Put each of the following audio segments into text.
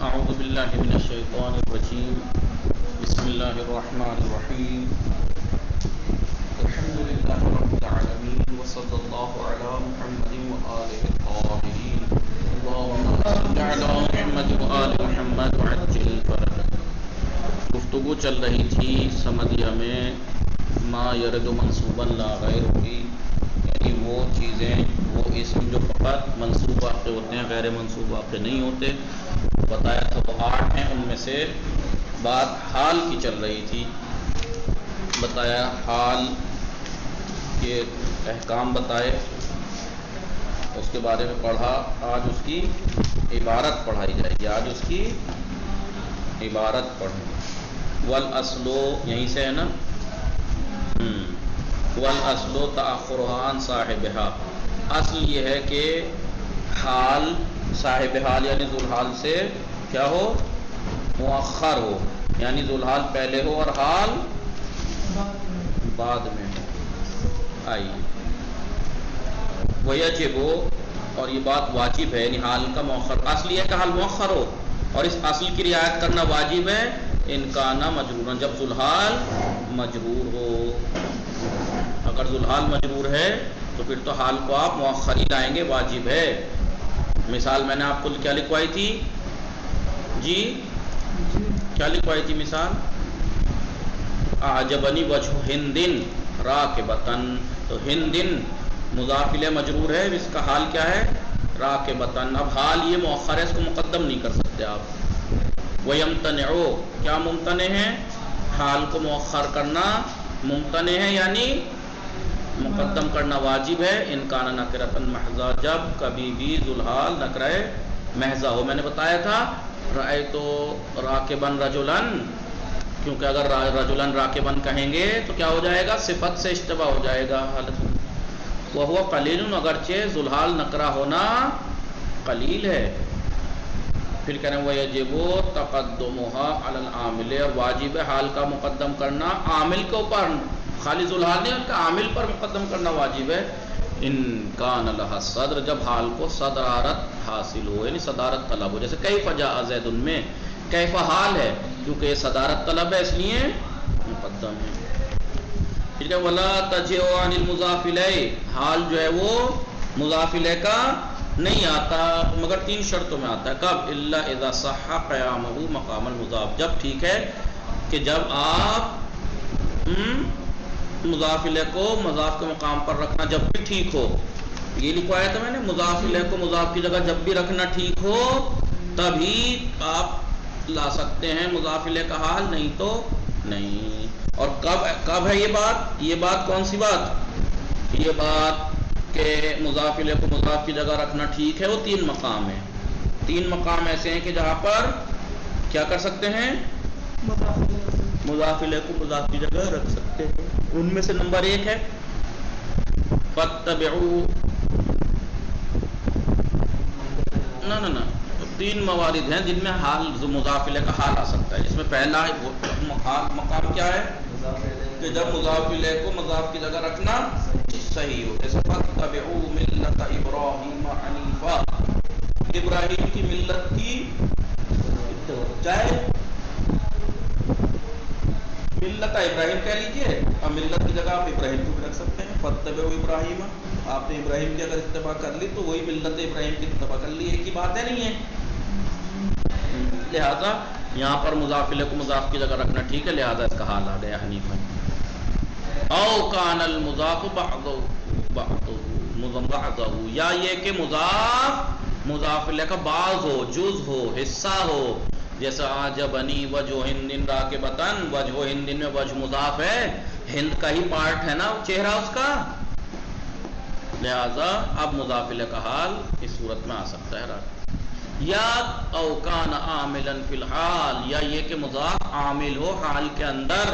اعوذ باللہ من الشیطان الرجیم بسم اللہ الرحمن الرحیم الحمد للہ رب العالمین وصلی اللہ علی محمد وآلہ الطاہرین اللہم صل علی محمد وآل محمد وعجل فرجہ۔ گفتگو چل رہی تھی سمدیہ میں ما یرد منصوبا لا غیر کی، یعنی وہ چیزیں وہ اسم جو فقط منصوب واقع ہوتے ہیں، غیر منصوب واقع نہیں ہوتے۔ بتایا تھا وہ 8 ہیں، ان میں سے بات حال کی چل رہی تھی۔ بتایا حال کے احکام بتائے، اس کے بارے میں پڑھا۔ آج اس کی عبارت پڑھائی جائے گی، آج اس کی عبارت پڑھیں۔ والاصل یہیں سے ہے نا، والاصل تأخرها عن صاحبها، اصل یہ ہے کہ حال صاحب حال یعنی ذوالحال سے کیا ہو، مؤخر ہو، یعنی ذوالحال پہلے ہو اور حال بعد میں ہو۔ آئیے ویجب، اور یہ بات واجب ہے، یعنی حال کا مؤخر، اصل یہ ہے کہ حال مؤخر ہو اور اس اصل کی رعایت کرنا واجب ہے۔ ان کانا مجرورا، جب ذوالحال مجرور ہو، اگر ذوالحال مجرور ہے تو پھر تو حال کو آپ مؤخر ہی لائیں گے، واجب ہے۔ مثال میں نے آپ کو کیا لکھوائی تھی جی، کیا لکھوائی تھی مثال؟ اعجبنی وجہ ہندن راکبتن، تو ہندن مضاف الیہ مجرور ہے، اس کا حال کیا ہے؟ راکبتن۔ اب حال یہ مؤخر ہے، اس کو مقدم نہیں کر سکتے آپ۔ ویمتنع، کیا ممتنع ہے؟ حال کو مؤخر کرنا ممتنع ہے، یعنی مقدم کرنا واجب ہے۔ ان کان نکرۃ محضا، جب کبھی بھی ذوالحال نکرہ محضا ہو۔ میں نے بتایا تھا رأیت راکبا رجلا، کیونکہ اگر رجلا راکبا کہیں گے تو کیا ہو جائے گا؟ صفت سے اشتباہ ہو جائے گا۔ وہو قلیل، اگرچہ ذوالحال نکرہ ہونا قلیل ہے۔ پھر کہنے ویجب تقدمها علی العامل، اور واجب ہے حال کا مقدم کرنا عامل کے اوپر، خالی ذوالحال نہیں، ان کا عامل پر مقدم کرنا واجب ہے۔ ان کان لها صدر، جب حال کو صدارت حاصل ہو، یعنی صدارت طلب ہو، جیسے کیف جاء زید میں کیف حال ہے، کیونکہ یہ صدارت طلب ہے اس لیے مقدم ہے۔ ٹھیک ہے، ولا تجیء عن المضاف الیہ، حال جو ہے وہ مضاف الیہ کا نہیں آتا مگر 3 شرطوں میں آتا ہے۔ کب؟ الا اذا صح قیامہ مقام المضاف، جب ٹھیک ہے کہ جب آپ مضاف الیہ کو مضاف کے مقام پر رکھنا جب بھی ٹھیک ہو۔ یہ لکھوایا تھا میں نے، مضاف الیہ کو مضاف کی جگہ جب بھی رکھنا ٹھیک ہو تبھی آپ لا سکتے ہیں مضاف الیہ کا حال، نہیں تو نہیں۔ اور کب ہے یہ بات؟ یہ بات کون سی بات؟ یہ بات کہ مضاف الیہ کو مضاف کی جگہ رکھنا ٹھیک ہے، وہ 3 مقام ہیں۔ 3 مقام ایسے ہیں کہ جہاں پر کیا کر سکتے ہیں؟ مضاف الیہ کو مضاف کی جگہ رکھ سکتے ہیں۔ ان میں سے نمبر 1 ہے فاتبعوا، نہ 3 موارد ہیں جن میں حال مضاف الیہ کا حال آ سکتا ہے۔ اس میں پہلا مقام کیا ہے کہ جب مضاف الیہ کو مضاف کی جگہ رکھنا صحیح ہو، جیسے فاتبعوا ملت ابراہیم حنیفا، ابراہیم کی ملت کی، چاہے ملت ابراہیم کہہ لیجئے، اور ملت کی جگہ آپ ابراہیم کو بھی رکھ سکتے ہیں۔ فاتبعوا ابراہیم، آپ نے ابراہیم کی اگر اتباع کر لی تو وہی ملت ابراہیم کی اتباع کر لی، ایک ہی بات ہے، نہیں ہے؟ لہذا یہاں پر مضاف الیہ کو مضاف کی جگہ رکھنا ٹھیک ہے، لہذا اس کا حال آ گیا حنیفا۔ او کان المضاف بعضہ، یا یہ کہ مضاف الیہ کا بعض ہو، جز ہو، حصہ ہو، جیسا عجبنی وجہ ہندن راکبتن، وجہ ہندن میں وجہ مضاف ہے، ہند کا ہی پارٹ ہے نا چہرہ اس کا، لہذا اب مضاف الیہ کا حال اس صورت میں آ سکتا ہے۔ یا او کان عاملا فی الحال، یا یہ کہ مضاف عامل ہو حال کے اندر۔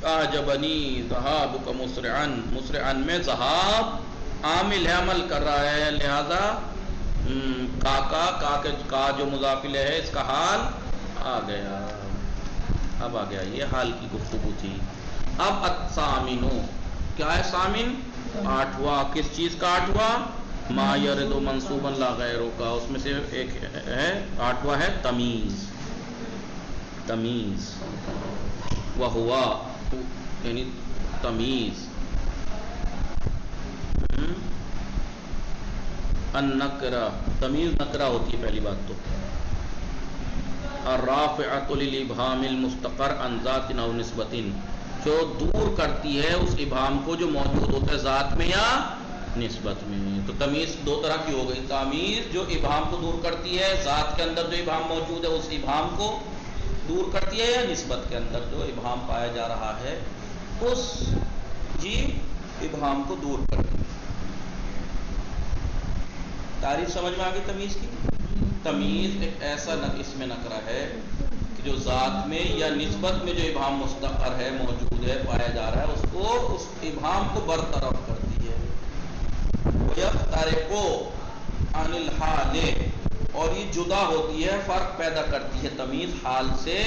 اعجبنی ذہابک مسرعا، مسرعا میں ذہاب عامل ہے، عمل کر رہا ہے، لہذا کا جو مضاف الیہ ہے اس کا حال آ گیا۔ اب آ گیا، یہ حال کی گفتگو تھی۔ اب الثامن، کیا ہے ثامن؟ 8واں، کس چیز کا 8واں؟ ما یرد منصوبا لا غیرو کا، اس میں سے ایک ہے 8واں ہے تمیز. تمیز وہوا یعنی تمیز. النکرہ تمیز نکرہ ہوتی ہے پہلی بات تو. الرافعۃ للابہام المستقر عن ذات او نسبۃ، جو دور کرتی ہے اس ابہام کو جو موجود ہوتا ہے ذات میں یا نسبت میں. تو تمیز دو طرح کی ہو گئی. تمیز جو ابہام کو دور کرتی ہے، ذات کے اندر جو ابہام موجود ہے اس ابہام کو دور کرتی ہے، یا نسبت کے اندر جو ابہام پایا جا رہا ہے اس ابہام کو دور کرتی ہے. تعریف سمجھ میں آ گئی تمیز کی؟ تمیز ایک ایسا اس میں نکرہ ہے کہ جو ذات میں یا نسبت میں جو ابہام مستقر ہے، موجود ہے، پایا جا رہا ہے، اس کو اس ابہام کو برطرف کرتی ہے. وَيَفْتَرِقُ عَنِ الْحَالِ، اور یہ جدا ہوتی ہے، فرق پیدا کرتی ہے تمیز حال سے.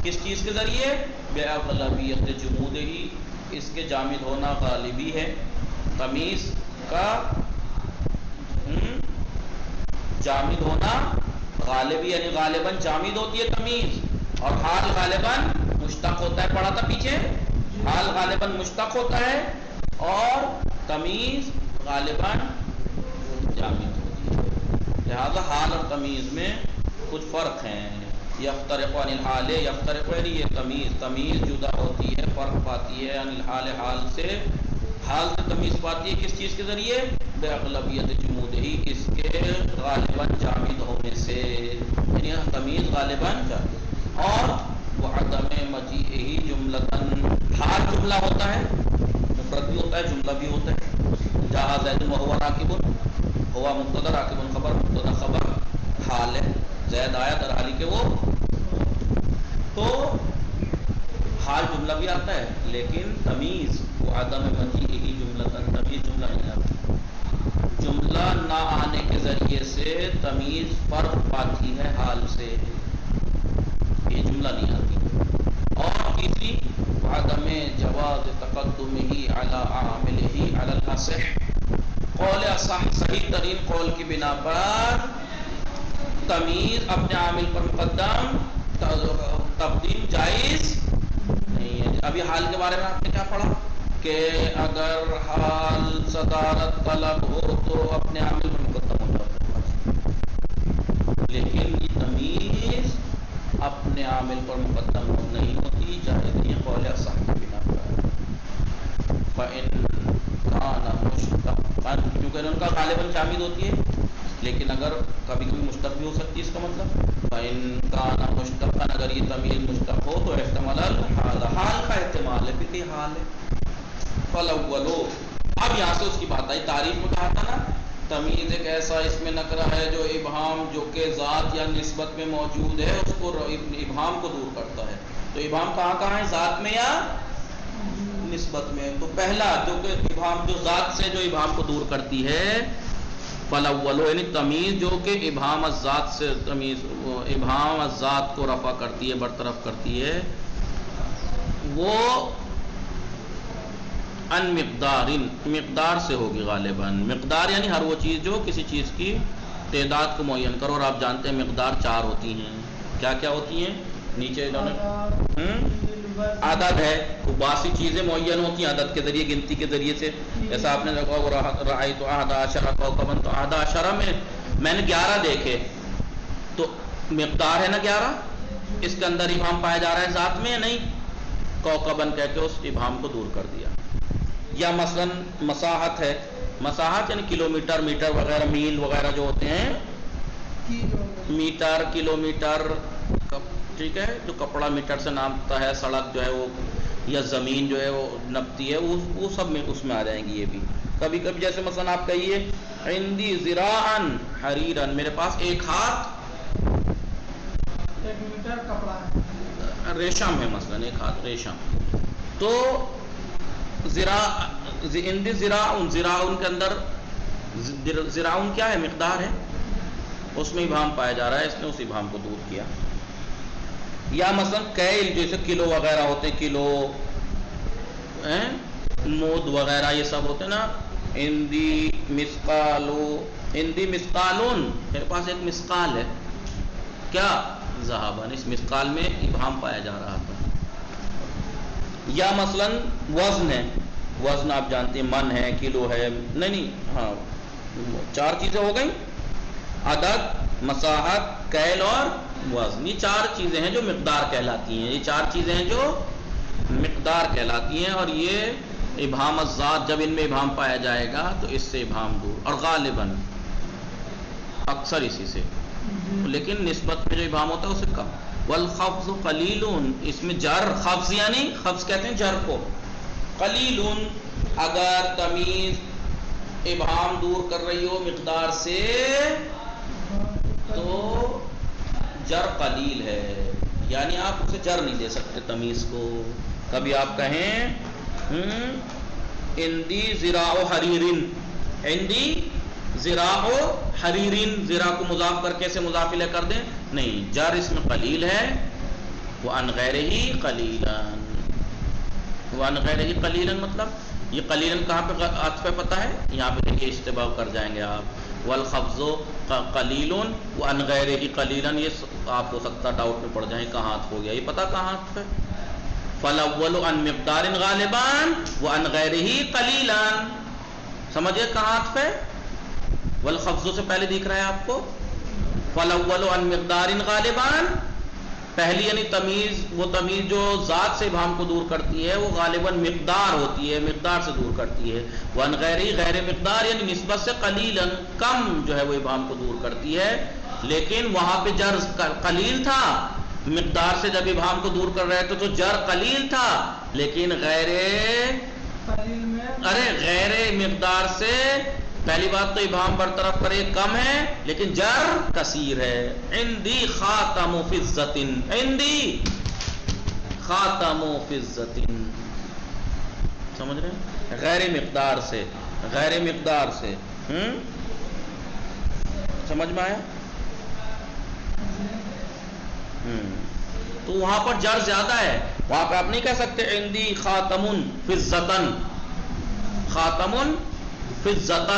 کس چیز کے ذریعے؟ بِأَغْلَبِيَّةِ جُمُودِهِ، اس کے جامد ہونا غالبی ہے. تمیز کا جامد ہونا غالبی، یعنی غالباً جامد ہوتی ہے تمیز، اور حال غالباً مشتق ہوتا ہے. پڑھا تھا پیچھے، حال غالباً مشتق ہوتا ہے اور تمیز غالباً جامد ہوتی ہے. لہذا حال اور تمیز میں کچھ فرق ہیں. یفترق عن الحال، یفترق یعنی یہ تمیز جدا ہوتی ہے، فرق پاتی ہے عن الحال، حال سے تمیز پاتی ہے. کس چیز کے ذریعے؟ بِأَغْلَبِيَّةِ جُمُودِهِ، اس کے غالباً جامد ہونے سے، یعنی تمیز غالباً جامد. اور وَعَدَمِ مَجِيئِهِ جُمْلَةً، حال جملہ ہوتا ہے، مفرد بھی ہوتا ہے، جملہ بھی ہوتا ہے. جاء زید وهو راکب، ہوا مبتدا، راکب خبر، مبتدا خبر، حال ہے. زید آیا در حالی کہ وہ، تو حال جملہ بھی آتا ہے، لیکن تمیز وعدم مجیئہ جملۃ، تمیز جملہ نہیں آتا. جملہ نہ آنے کے ذریعے سے تمیز فرق پاتی ہے حال سے، یہ جملہ نہیں آتی. اور تیسری وعدم جواز تقدمہ علی عاملہ علی الاصح، قول اصح صحیح ترین قول کی بنا پر تمیز اپنے عامل پر مقدم تقدیم جائز نہیں ہے. ابھی حال کے بارے میں آپ نے کیا پڑھا کہ اگر حال صدارت طلب ہو تو اپنے عامل پر مقدم ہو جاتا ہے، لیکن یہ تمیز اپنے عامل پر مقدم نہیں ہوتی، جائز نہیں ہے قول اصح کی بنا پر. فإن كان مشتقا، کیونکہ ان کا غالباً جامد ہوتی ہے، لیکن اگر کبھی کبھی مشتق بھی ہو سکتی ہے. اس کا مطلب فإن كان مشتقا، اگر یہ تمیز مشتق ہو تو احتمال الحال، حال کا احتمال ہے، پھر یہ حال ہے. فالأول، اب یہاں سے اس کی بات آئی. تعریف میں کہا تھا نا تمیز ایک ایسا اس میں نکرہ ہے جو ابہام جو کہ ذات یا نسبت میں موجود ہے اس کو ابہام کو دور کرتا ہے. تو ابہام کہاں ہے؟ ذات میں یا نسبت میں. تو پہلا جو کہ ابہام جو ذات سے جو ابہام کو دور کرتی ہے، فالاول یعنی تمیز جو کہ ابہام الذات سے تمیز ابہام الذات کو رفع کرتی ہے، برطرف کرتی ہے، وہ ان مقدار سے ہوگی غالباً. مقدار یعنی ہر وہ چیز جو کسی چیز کی تعداد کو معین کرو، اور آپ جانتے ہیں مقدار 4 ہوتی ہیں. کیا کیا ہوتی ہیں؟ نیچے انہوں نے عدد ہے، باسی چیزیں معین ہوتی ہیں عدد کے ذریعے، گنتی کے ذریعے سے. جیسا آپ نے دیکھا رأیت 11 کوكبا، تو 11 میں نے 11 دیکھے، تو مقدار ہے نا 11، اس کے اندر ابہام پایا جا رہا ہے ذات میں یا نہیں؟ کوكباً کہہ کے اس ابہام کو دور کر دیا. یا مثلا مساحت ہے، مساحت یعنی کلومیٹر، میٹر وغیرہ، میل وغیرہ جو ہوتے ہیں، میٹر، کلومیٹر، ٹھیک ہے، جو کپڑا میٹر سے ناپتا ہے، سڑک جو ہے وہ یا زمین جو ہے وہ نپتی ہے، وہ سب میں اس میں آ جائیں گی. یہ بھی کبھی کبھی جیسے مثلا آپ کہیے عندی ذراعا حریرا، میرے پاس ایک ہاتھ میٹر کپڑا ریشم ہے، مثلا ایک ہاتھ ریشم. تو عندی ذراعن کے اندر ذراعن کیا ہے؟ مقدار ہے، اس میں ابہام پایا جا رہا ہے، اس نے اس ابہام کو دور کیا. یا مثلا کیل جیسے کلو وغیرہ ہوتے ہیں، کلو مود وغیرہ یہ سب ہوتے ہیں نا، اندی مسقالو، اندی مسقالون، میرے پاس ایک مسقال ہے، کیا؟ ذہبن، اس مسقال میں ابہام پایا جا رہا تھا. یا مثلا وزن ہے، وزن آپ جانتے ہیں من ہے، کلو ہے، نہیں ہاں 4 چیزیں ہو گئیں، عدد، مساحت، کیل اور وزن. یہ 4 چیزیں ہیں جو مقدار کہلاتی ہیں، یہ 4 چیزیں ہیں جو مقدار کہلاتی ہیں. اور یہ ابہام الذات، جب ان میں ابہام پایا جائے گا تو اس سے ابہام دور، اور غالباً اکثر اسی سے، لیکن نسبت میں جو ابہام ہوتا ہے اسے کم. والخفض قلیل، اس میں جر، خفض یعنی خفض کہتے ہیں جر کو. قلیل، اگر تمیز ابہام دور کر رہی ہو مقدار سے تو جر قلیل ہے، یعنی آپ اسے جر نہیں دے سکتے تمیز کو. کبھی آپ کہیں اندی ذراع حریرن، اندی ذراع حریرن، ذراع کو مضاف کر کے اسے مضاف الیہ کر دیں، نہیں، جر اس میں قلیل ہے. وعن غیرہ قلیلا، وعن غیرہ قلیلا مطلب یہ قلیلا کہاں پہ عطف ہے پتہ ہے؟ یہاں پہ دیکھیے اشتباہ کر جائیں گے آپ. والخفض قلیل وعن غیرہ قلیلا، یہ آپ ہو سکتا ڈاؤٹ میں پڑ جائیں کہاں عطف ہو گیا، یہ پتہ کہاں عطف ہے؟ فالاول عن مقدار غالبان وعن غیرہ قلیلا، سمجھے کہاں عطف ہے؟ والخفض سے پہلے دکھ رہا ہے آپ کو فالاول عن مقدار غالبان، پہلی یعنی تمیز، وہ تمیز جو ذات سے ابہام کو دور کرتی ہے وہ غالباً مقدار ہوتی ہے، مقدار سے دور کرتی ہے. وعن غیرہ، غیر مقدار یعنی نسبت سے قلیلا، کم جو ہے وہ ابہام کو دور کرتی ہے. لیکن وہاں پہ جر قلیل تھا، مقدار سے جب ابہام کو دور کر رہے تھے تو جر قلیل تھا، لیکن غیر مقدار سے پہلی بات تو ابہام برطرف کرے کم ہے، لیکن جر کثیر ہے. عندی خاتم فضۃ، عندی خاتم فضۃ، سمجھ رہے ہیں؟ غیر مقدار سے، غیر مقدار سے، سمجھ میں آیا؟ تو وہاں پر جر زیادہ ہے، وہاں پہ آپ نہیں کہہ سکتے عندی خاتم فضۃ، خاتم فضۃ،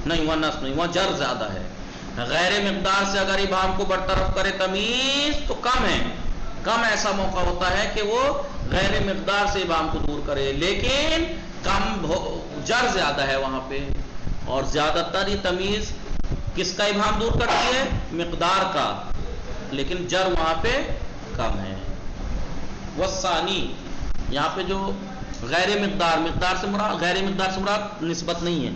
نہیں، وہاں نصب نہیں، وہاں جر زیادہ ہے. غیر مقدار سے اگر ابہام کو برطرف کرے تمیز تو کم ہے، کم ایسا موقع ہوتا ہے کہ وہ غیر مقدار سے ابہام کو دور کرے، لیکن کم جر زیادہ ہے وہاں پہ. اور زیادہ تر یہ تمیز کس کا ابہام دور کرتی ہے؟ مقدار کا، لیکن جر وہاں پہ کم ہے. والثانی، یہاں پہ جو غیر مقدار، مقدار سے مراد، غیر مقدار سے مراد نسبت نہیں ہے،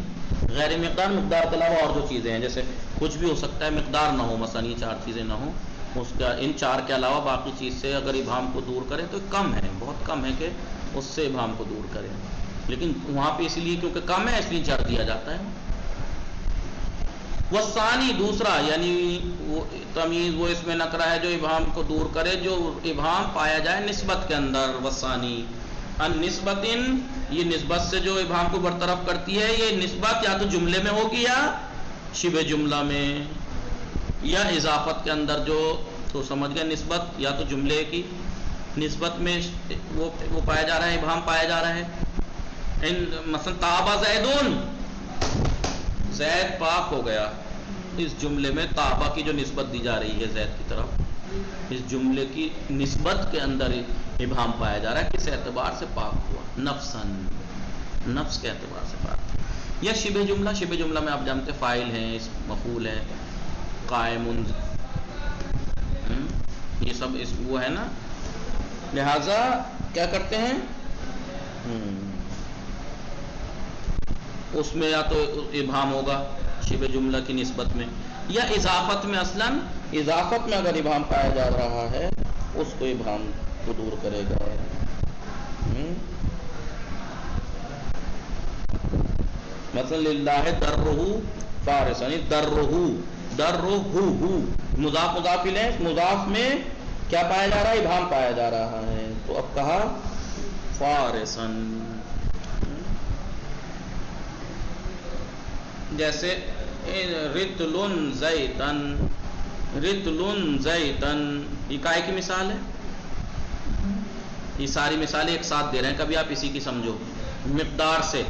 غیر مقدار مقدار کے علاوہ اور جو چیزیں ہیں، جیسے کچھ بھی ہو سکتا ہے مقدار نہ ہو، مثلا یہ 4 چیزیں نہ ہوں، اس کا ان 4 کے علاوہ باقی چیز سے اگر ابہام کو دور کرے تو کم ہے، بہت کم ہے کہ اس سے ابہام کو دور کرے، لیکن وہاں پہ اس لیے کیونکہ کم ہے اس لیے جر دیا جاتا ہے. والثانی، دوسرا یعنی وہ تمیز، وہ اس میں نکرہ ہے جو ابہام کو دور کرے، جو ابہام پایا جائے نسبت کے اندر. والثانی ان نسبت، یہ نسبت سے جو ابہام کو برطرف کرتی ہے، یہ نسبت یا تو جملے میں ہوگی یا شبہ جملہ میں یا اضافت کے اندر، جو تو سمجھ گئے نسبت یا تو جملے کی نسبت میں وہ پایا جا رہا ہے، ابہام پایا جا رہا ہے. مثلا طابہ زیدون، زید پاک ہو گیا، اس جملے میں طابہ کی جو نسبت دی جا رہی ہے زید کی طرف، اس جملے کی نسبت کے اندر ابہام پایا جا رہا ہے، کس اعتبار سے پاک ہوا؟ نفسن، نفس کے اعتبار سے پاک. یا شبہ جملہ، شبہ جملہ میں آپ جانتے فاعل ہیں، مفعول ہے، قائم، یہ سب وہ ہے نا، لہذا کیا کرتے ہیں اس میں یا تو ابہام ہوگا شبہ جملہ کی نسبت میں، یا اضافت میں، اصلاً اضافت میں اگر ابہام پایا جا رہا ہے اس کو ابہام کو دور کرے گا. مثلا للہ درہ فارسا، درہ، مضاف مضاف الیہ، مضاف میں کیا پایا جا رہا ہے؟ ابہام پایا جا رہا ہے، تو اب کہا فارسن. جیسے رتل زیتن، رتل زیتن، یہ کائے کی مثال ہے؟ یہ ساری مثالیں ایک ساتھ دے رہے ہیں، کبھی آپ اسی کی سمجھو. مقدار سے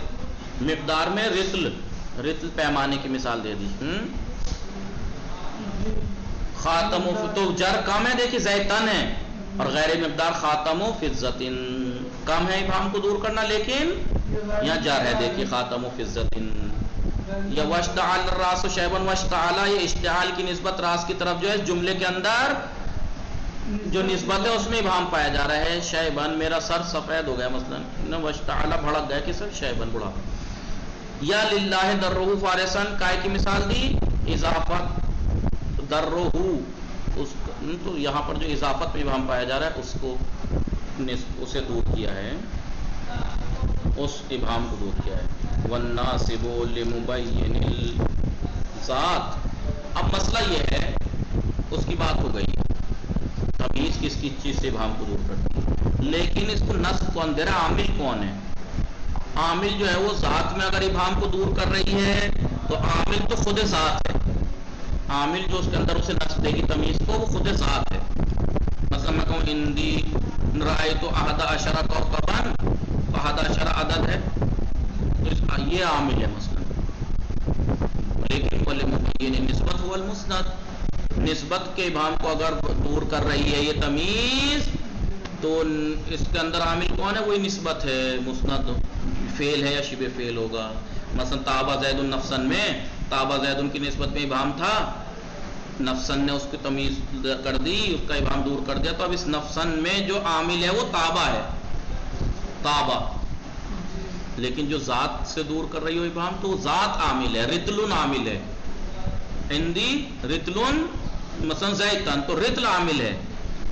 مقدار میں رتل پیمانے کی مثال دے دی. خاتم تو جر کم ہے، دیکھیے زیتن ہے، اور غیر مقدار خاتم و فضتن کم ہے ابہام کو دور کرنا، لیکن یہاں جر ہے، دیکھیے خاتم و فضتن. یا واشتعل الراس شیبن واشتعل، یہ اشتعال کی نسبت راس کی طرف جو ہے جملے کے اندر جو نسبت ہے اس میں ابہام پایا جا رہا ہے. شیبن میرا سر سفید ہو گیا مثلا، واشتعل بھڑک گیا کہ سر شیبن بڑھا. یا للہ درہ فارسن کائے کی مثال دی، اضافت درہ اس تو یہاں پر جو اضافت میں ابہام پایا جا رہا ہے اس کو اسے دور کیا ہے، اس ابہام کو دور کیا ہے. والناصب لمبین الذات. اب مسئلہ یہ ہے، اس کی بات ہو گئی تمیز کس کی چیز سے ابہام کو دور کرتی ہے، لیکن اس کو نصب کون دے رہا ہے؟ عامل کون ہے؟ عامل جو ہے وہ ذات میں اگر ابہام کو دور کر رہی ہے تو عامل تو خود ذات ہے. عامل جو اس کے اندر اسے نصب دے گی تمیز کو وہ خود ذات ہے. مثلا میں کہوں اندی رأیت احد عشر کوکبا، احد عشر عدد ہے تو یہ عامل ہے مثلا. لیکن ولمبین نسبت هو المسند، نسبت کے ابہام کو اگر دور کر رہی ہے یہ تمیز تو اس کے اندر عامل کون ہے؟ وہی نسبت ہے، مسند فعل ہے یا شبہ فعل ہوگا. مثلا تابع زید نفسن میں تابع زید کی نسبت میں ابہام تھا، نفسن نے اس کی تمیز کر دی، اس کا ابہام دور کر دیا، تو اب اس نفسن میں جو عامل ہے وہ تابع ہے، تابع. لیکن جو ذات سے دور کر رہی ہو ابہام تو ذات عامل ہے، رتل عامل ہے. اندی رتل مثلا زیتن تو رتل عامل ہے.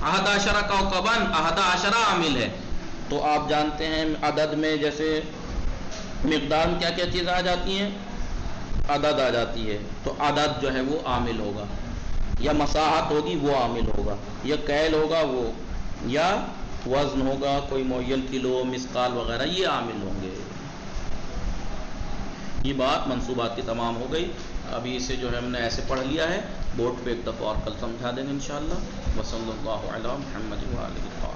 احد عشرہ کوکبن احد عشرہ عامل ہے. تو آپ جانتے ہیں عدد میں جیسے مقدار میں کیا کیا چیز آ جاتی ہیں؟ عدد آ جاتی ہے، تو عدد جو ہے وہ عامل ہوگا، یا مساحت ہوگی وہ عامل ہوگا، یا کیل ہوگا وہ، یا وزن ہوگا کوئی معین کلو مثقال وغیرہ، یہ عامل ہوں گے. یہ بات منصوبات کی تمام ہو گئی. ابھی اسے جو ہے ہم نے ایسے پڑھ لیا ہے، بورڈ پہ ایک دفعہ اور کل سمجھا دیں گے انشاءاللہ. وصلی اللہ علی محمد وآلہ.